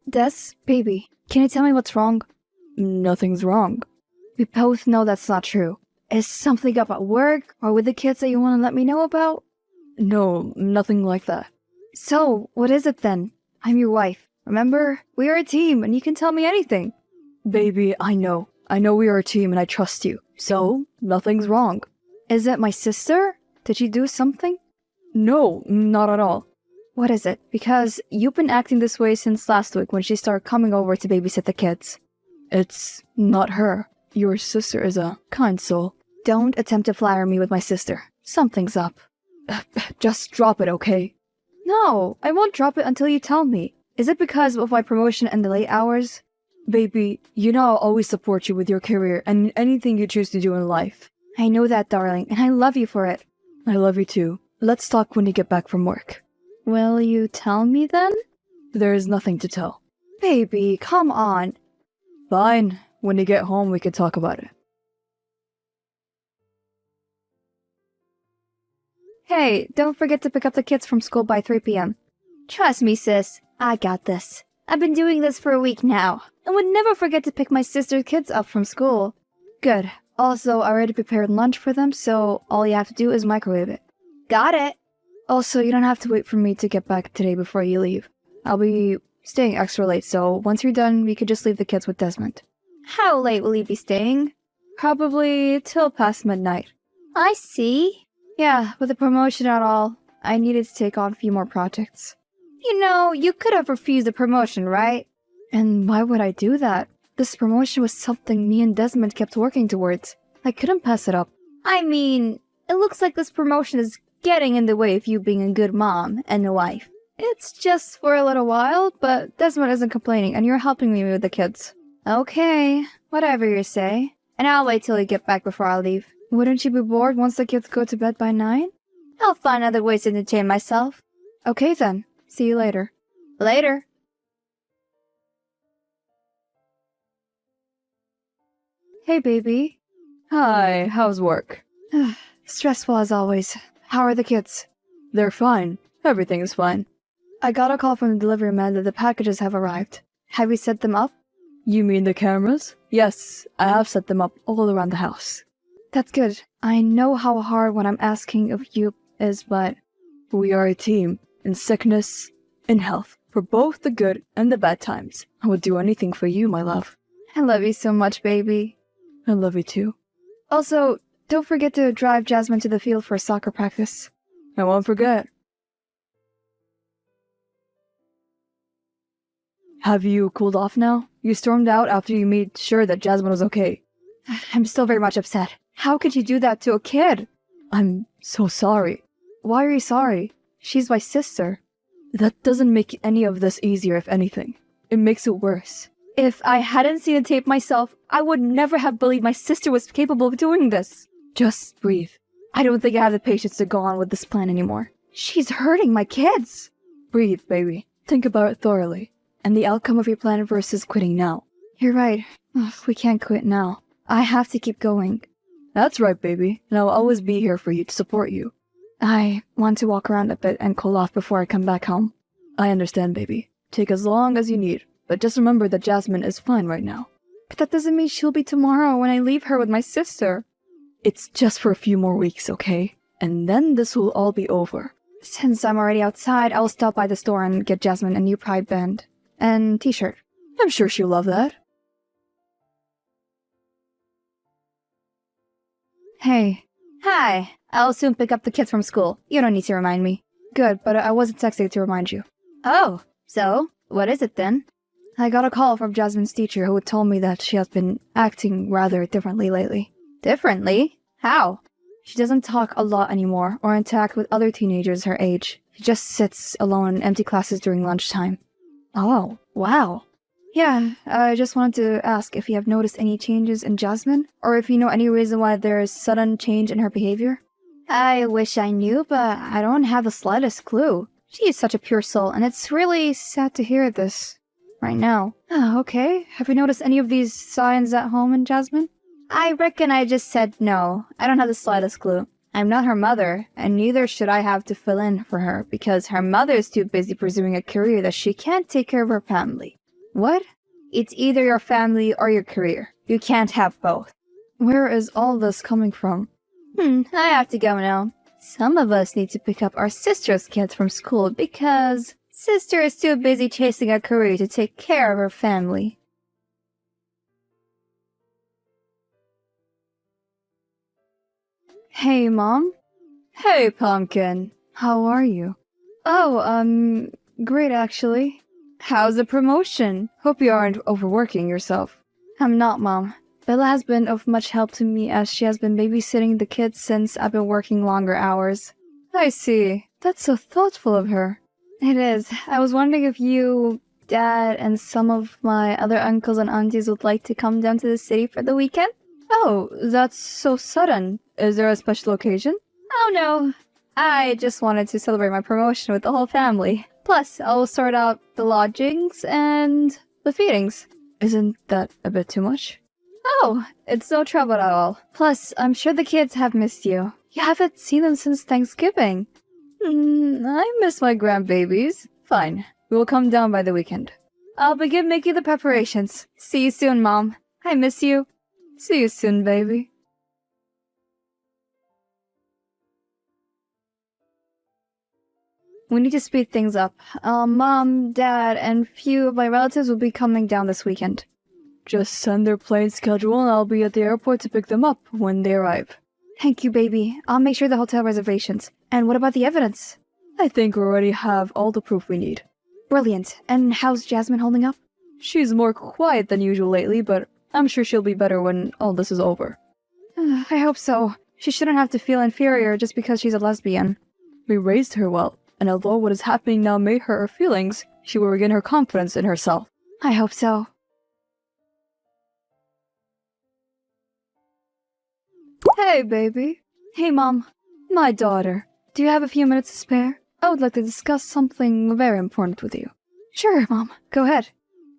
Des, baby, can you tell me what's wrong? Nothing's wrong. We both know that's not true. Is something up at work or with the kids that you want to let me know about? No, nothing like that. So, what is it then? I'm your wife. Remember? We are a team and you can tell me anything. Baby, I know. I know we are a team and I trust you. So, nothing's wrong. Is it my sister? Did she do something? No, not at all. What is it? Because you've been acting this way since last week when she started coming over to babysit the kids. It's not her. Your sister is a kind soul. Don't attempt to flatter me with my sister. Something's up. Just drop it, okay? No, I won't drop it until you tell me. Is it because of my promotion and the late hours? Baby, you know I'll always support you with your career and anything you choose to do in life. I know that, darling, and I love you for it. I love you too. Let's talk when you get back from work. Will you tell me then? There is nothing to tell. Baby, come on. Fine. When you get home, we can talk about it. Hey, don't forget to pick up the kids from school by 3 p.m. Trust me, sis. I got this. I've been doing this for a week now, and would never forget to pick my sister's kids up from school. Good. Also, I already prepared lunch for them, so all you have to do is microwave it. Got it. Also, you don't have to wait for me to get back today before you leave. I'll be staying extra late, so once you're done, we could just leave the kids with Desmond. How late will you be staying? Probably till past midnight. I see. Yeah, with the promotion and all, I needed to take on a few more projects. You know, you could have refused the promotion, right? And why would I do that? This promotion was something me and Desmond kept working towards. I couldn't pass it up. I mean, it looks like this promotion is getting in the way of you being a good mom and a wife. It's just for a little while, but Desmond isn't complaining and you're helping me with the kids. Okay, whatever you say. And I'll wait till you get back before I leave. Wouldn't you be bored once the kids go to bed by 9? I'll find other ways to entertain myself. Okay then. See you later. Later. Hey, baby. Hi, how's work? Stressful as always. How are the kids? They're fine. Everything is fine. I got a call from the delivery man that the packages have arrived. Have you set them up? You mean the cameras? Yes, I have set them up all around the house. That's good. I know how hard what I'm asking of you is, but... We are a team, in sickness, in health, for both the good and the bad times. I would do anything for you, my love. I love you so much, baby. I love you too. Also, don't forget to drive Jasmine to the field for soccer practice. I won't forget. Have you cooled off now? You stormed out after you made sure that Jasmine was okay. I'm still very much upset. How could you do that to a kid? I'm so sorry. Why are you sorry? She's my sister. That doesn't make any of this easier, if anything. It makes it worse. If I hadn't seen the tape myself, I would never have believed my sister was capable of doing this. Just breathe. I don't think I have the patience to go on with this plan anymore. She's hurting my kids. Breathe, baby. Think about it thoroughly. And the outcome of your plan versus quitting now. You're right. Ugh, we can't quit now. I have to keep going. That's right, baby. And I'll always be here for you to support you. I want to walk around a bit and cool off before I come back home. I understand, baby. Take as long as you need. But just remember that Jasmine is fine right now. But that doesn't mean she'll be tomorrow when I leave her with my sister. It's just for a few more weeks, okay? And then this will all be over. Since I'm already outside, I'll stop by the store and get Jasmine a new Pride band. And t-shirt. I'm sure she'll love that. Hey. Hi. I'll soon pick up the kids from school. You don't need to remind me. Good, but I wasn't texting to remind you. Oh, so? What is it then? I got a call from Jasmine's teacher who told me that she has been acting rather differently lately. Differently? How? She doesn't talk a lot anymore or interact with other teenagers her age. She just sits alone in empty classes during lunchtime. Oh, wow. Yeah, I just wanted to ask if you have noticed any changes in Jasmine, or if you know any reason why there is sudden change in her behavior. I wish I knew, but I don't have the slightest clue. She is such a pure soul, and it's really sad to hear this right now. Oh, okay. Have you noticed any of these signs at home in Jasmine? I reckon I just said no. I don't have the slightest clue. I'm not her mother, and neither should I have to fill in for her, because her mother is too busy pursuing a career that she can't take care of her family. What? It's either your family or your career. You can't have both. Where is all this coming from? I have to go now. Some of us need to pick up our sister's kids from school because sister is too busy chasing a career to take care of her family. Hey, Mom. Hey, Pumpkin. How are you? Oh, great actually. How's the promotion? Hope you aren't overworking yourself. I'm not, Mom. Bella has been of much help to me as she has been babysitting the kids since I've been working longer hours. I see. That's so thoughtful of her. It is. I was wondering if you, Dad, and some of my other uncles and aunties would like to come down to the city for the weekend? Oh, that's so sudden. Is there a special occasion? Oh no. I just wanted to celebrate my promotion with the whole family. Plus, I'll sort out the lodgings and the feedings. Isn't that a bit too much? Oh, it's no trouble at all. Plus, I'm sure the kids have missed you. You haven't seen them since Thanksgiving. I miss my grandbabies. Fine, we will come down by the weekend. I'll begin making the preparations. See you soon, Mom. I miss you. See you soon, baby. We need to speed things up. Mom, Dad, and few of my relatives will be coming down this weekend. Just send their plane schedule and I'll be at the airport to pick them up when they arrive. Thank you, baby. I'll make sure the hotel reservations. And what about the evidence? I think we already have all the proof we need. Brilliant. And how's Jasmine holding up? She's more quiet than usual lately, but I'm sure she'll be better when all this is over. I hope so. She shouldn't have to feel inferior just because she's a lesbian. We raised her well, and although what is happening now may hurt her feelings, she will regain her confidence in herself. I hope so. Hey, baby. Hey, Mom. My daughter. Do you have a few minutes to spare? I would like to discuss something very important with you. Sure, Mom. Go ahead.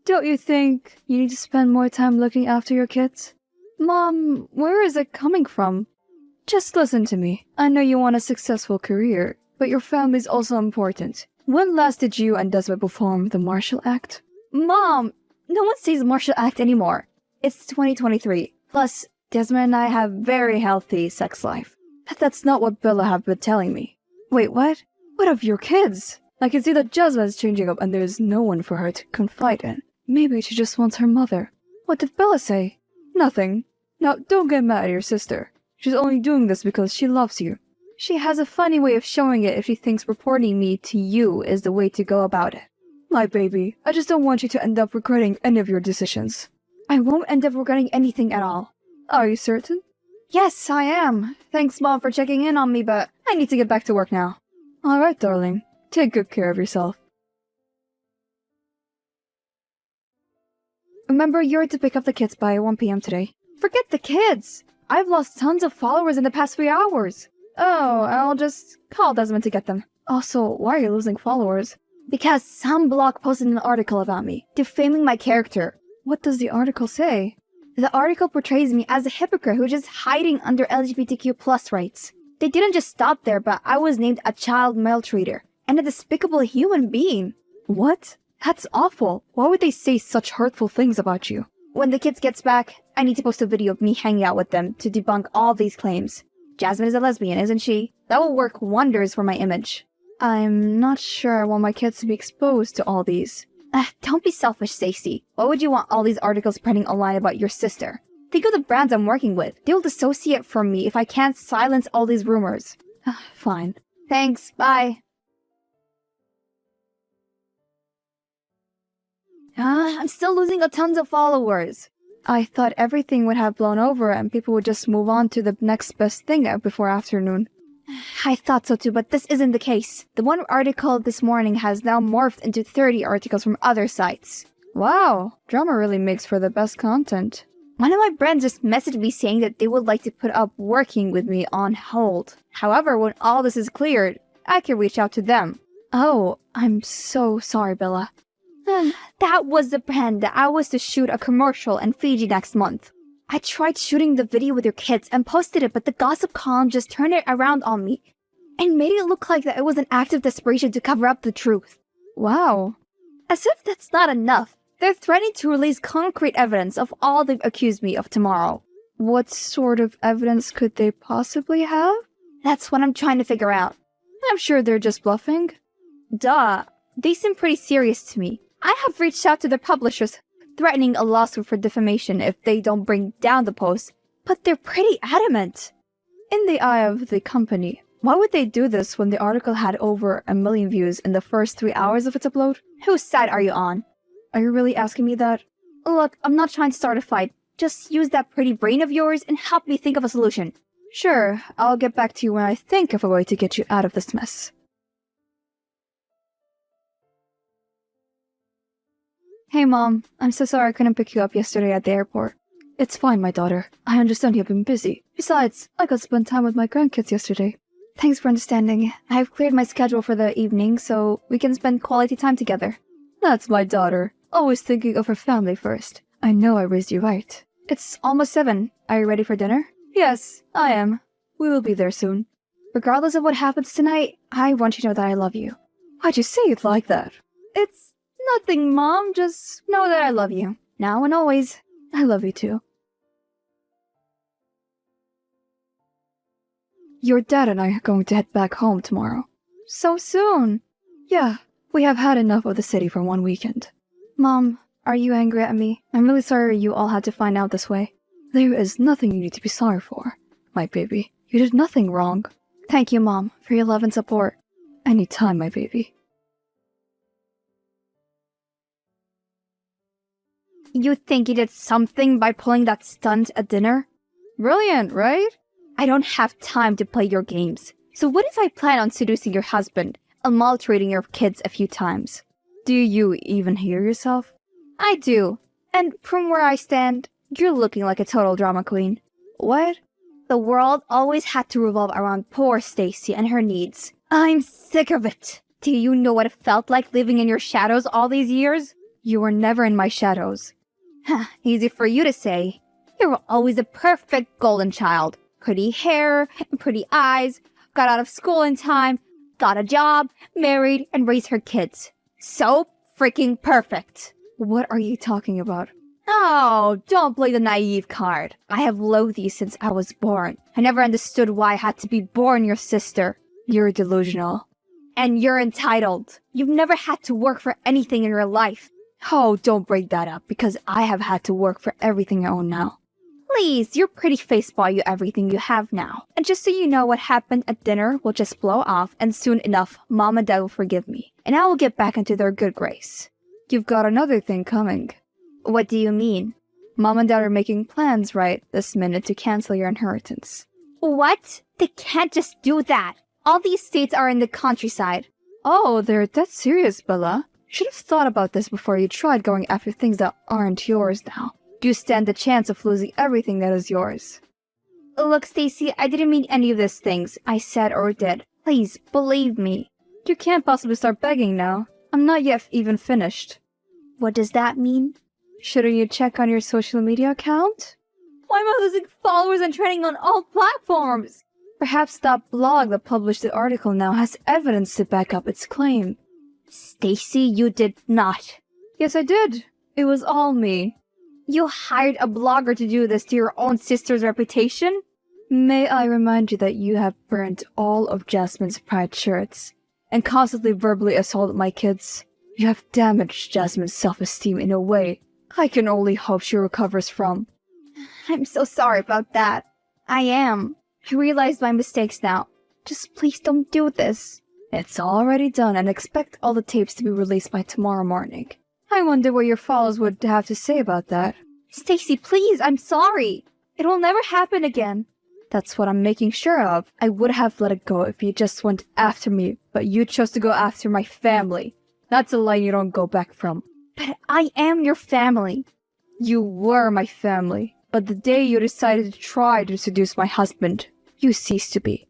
Don't you think you need to spend more time looking after your kids? Mom, where is it coming from? Just listen to me. I know you want a successful career, but your family's also important. When last did you and Desmond perform the martial act? Mom, no one says martial act anymore. It's 2023. Plus, Desmond and I have very healthy sex life. But that's not what Bella have been telling me. Wait, what? What of your kids? I can see that Jasmine is changing up and there's no one for her to confide in. Maybe she just wants her mother. What did Bella say? Nothing. Now, don't get mad at your sister. She's only doing this because she loves you. She has a funny way of showing it if she thinks reporting me to you is the way to go about it. My baby, I just don't want you to end up regretting any of your decisions. I won't end up regretting anything at all. Are you certain? Yes, I am. Thanks, Mom, for checking in on me, but I need to get back to work now. Alright, darling. Take good care of yourself. Remember, you're to pick up the kids by 1 p.m. today. Forget the kids! I've lost tons of followers in the past 3 hours. Oh, I'll just call Desmond to get them. Also, why are you losing followers? Because some blog posted an article about me, defaming my character. What does the article say? The article portrays me as a hypocrite who's just hiding under LGBTQ+ rights. They didn't just stop there, but I was named a child maltreater and a despicable human being. What? That's awful. Why would they say such hurtful things about you? When the kids gets back, I need to post a video of me hanging out with them to debunk all these claims. Jasmine is a lesbian, isn't she? That will work wonders for my image. I'm not sure I want my kids to be exposed to all these. Don't be selfish, Stacey. Why would you want all these articles spreading online about your sister? Think of the brands I'm working with. They'll dissociate from me if I can't silence all these rumors. Fine. Thanks, bye. I'm still losing a tons of followers. I thought everything would have blown over and people would just move on to the next best thing before afternoon. I thought so too, but this isn't the case. The one article this morning has now morphed into 30 articles from other sites. Wow, drama really makes for the best content. One of my brands just messaged me saying that they would like to put up working with me on hold. However, when all this is cleared, I can reach out to them. Oh, I'm so sorry, Bella. That was the brand that I was to shoot a commercial in Fiji next month. I tried shooting the video with your kids and posted it, but the gossip column just turned it around on me and made it look like that it was an act of desperation to cover up the truth. Wow. As if that's not enough, They're threatening to release concrete evidence of all they've accused me of tomorrow. What sort of evidence could they possibly have? That's what I'm trying to figure out. I'm sure they're just bluffing. Duh. They seem pretty serious to me. I have reached out to their publishers, threatening a lawsuit for defamation if they don't bring down the post, but they're pretty adamant. In the eye of the company, why would they do this when the article had over 1 million views in the first 3 hours of its upload? Whose side are you on? Are you really asking me that? Look, I'm not trying to start a fight. Just use that pretty brain of yours and help me think of a solution. Sure, I'll get back to you when I think of a way to get you out of this mess. Hey Mom, I'm so sorry I couldn't pick you up yesterday at the airport. It's fine, my daughter. I understand you've been busy. Besides, I got to spend time with my grandkids yesterday. Thanks for understanding. I've cleared my schedule for the evening so we can spend quality time together. That's my daughter, always thinking of her family first. I know I raised you right. It's almost 7. Are you ready for dinner? Yes, I am. We will be there soon. Regardless of what happens tonight, I want you to know that I love you. Why'd you say it like that? It's nothing, Mom. Just know that I love you. Now and always. I love you too. Your dad and I are going to head back home tomorrow. So soon? Yeah, we have had enough of the city for one weekend. Mom, are you angry at me? I'm really sorry you all had to find out this way. There is nothing you need to be sorry for, my baby. You did nothing wrong. Thank you, Mom, for your love and support. Anytime, my baby. You think you did something by pulling that stunt at dinner? Brilliant, right? I don't have time to play your games. So what if I plan on seducing your husband and maltreating your kids a few times? Do you even hear yourself? I do. And from where I stand, you're looking like a total drama queen. What? The world always had to revolve around poor Stacy and her needs. I'm sick of it. Do you know what it felt like living in your shadows all these years? You were never in my shadows. Easy for you to say. You were always a perfect golden child. Pretty hair and pretty eyes, got out of school in time, got a job, married, and raised her kids. So freaking perfect. What are you talking about? Oh, don't play the naive card. I have loathed you since I was born. I never understood why I had to be born your sister. You're delusional. And you're entitled. You've never had to work for anything in your life. Oh, don't break that up, because I have had to work for everything I own now. Please, your pretty face bought you everything you have now. And just so you know, what happened at dinner will just blow off, and soon enough, Mom and Dad will forgive me, and I will get back into their good grace. You've got another thing coming. What do you mean? Mom and Dad are making plans right this minute to cancel your inheritance. What? They can't just do that. All these estates are in the countryside. Oh, they're that serious, Bella. You should have thought about this before you tried going after things that aren't yours now. You stand the chance of losing everything that is yours. Look, Stacy, I didn't mean any of these things I said or did. Please, believe me. You can't possibly start begging now. I'm not yet even finished. What does that mean? Shouldn't you check on your social media account? Why am I losing followers and trending on all platforms? Perhaps that blog that published the article now has evidence to back up its claim. Stacy, you did not. Yes, I did. It was all me. You hired a blogger to do this to your own sister's reputation? May I remind you that you have burnt all of Jasmine's pride shirts and constantly verbally assaulted my kids. You have damaged Jasmine's self-esteem in a way I can only hope she recovers from. I'm so sorry about that. I am. I realize my mistakes now. Just please don't do this. It's already done, and expect all the tapes to be released by tomorrow morning. I wonder what your followers would have to say about that. Stacy, please, I'm sorry. It will never happen again. That's what I'm making sure of. I would have let it go if you just went after me, but you chose to go after my family. That's a line you don't go back from. But I am your family. You were my family, but the day you decided to try to seduce my husband, you ceased to be.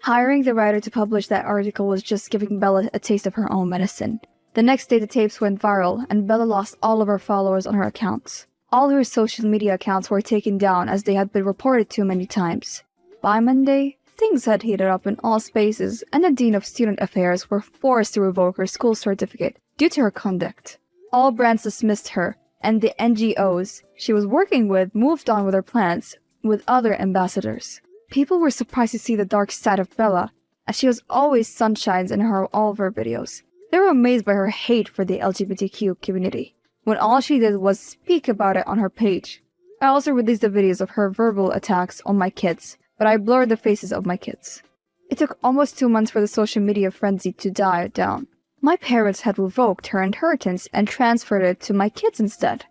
Hiring the writer to publish that article was just giving Bella a taste of her own medicine. The next day the tapes went viral, and Bella lost all of her followers on her accounts. All her social media accounts were taken down as they had been reported too many times. By Monday, Things had heated up in all spaces, and the Dean of Student Affairs were forced to revoke her school certificate due to her conduct. All brands dismissed her, and the NGOs she was working with moved on with their plans with other ambassadors. People were surprised to see the dark side of Bella, as she was always sunshines in all of her videos. They were amazed by her hate for the LGBTQ community, when all she did was speak about it on her page. I also released the videos of her verbal attacks on my kids, but I blurred the faces of my kids. It took almost 2 months for the social media frenzy to die down. My parents had revoked her inheritance and transferred it to my kids instead.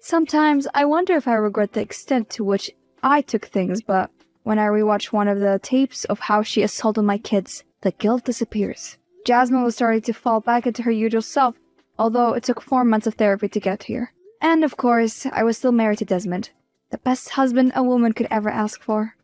Sometimes I wonder if I regret the extent to which I took things, but when I rewatch one of the tapes of how she assaulted my kids, the guilt disappears. Jasmine was starting to fall back into her usual self, although it took 4 months of therapy to get here. And of course, I was still married to Desmond, the best husband a woman could ever ask for.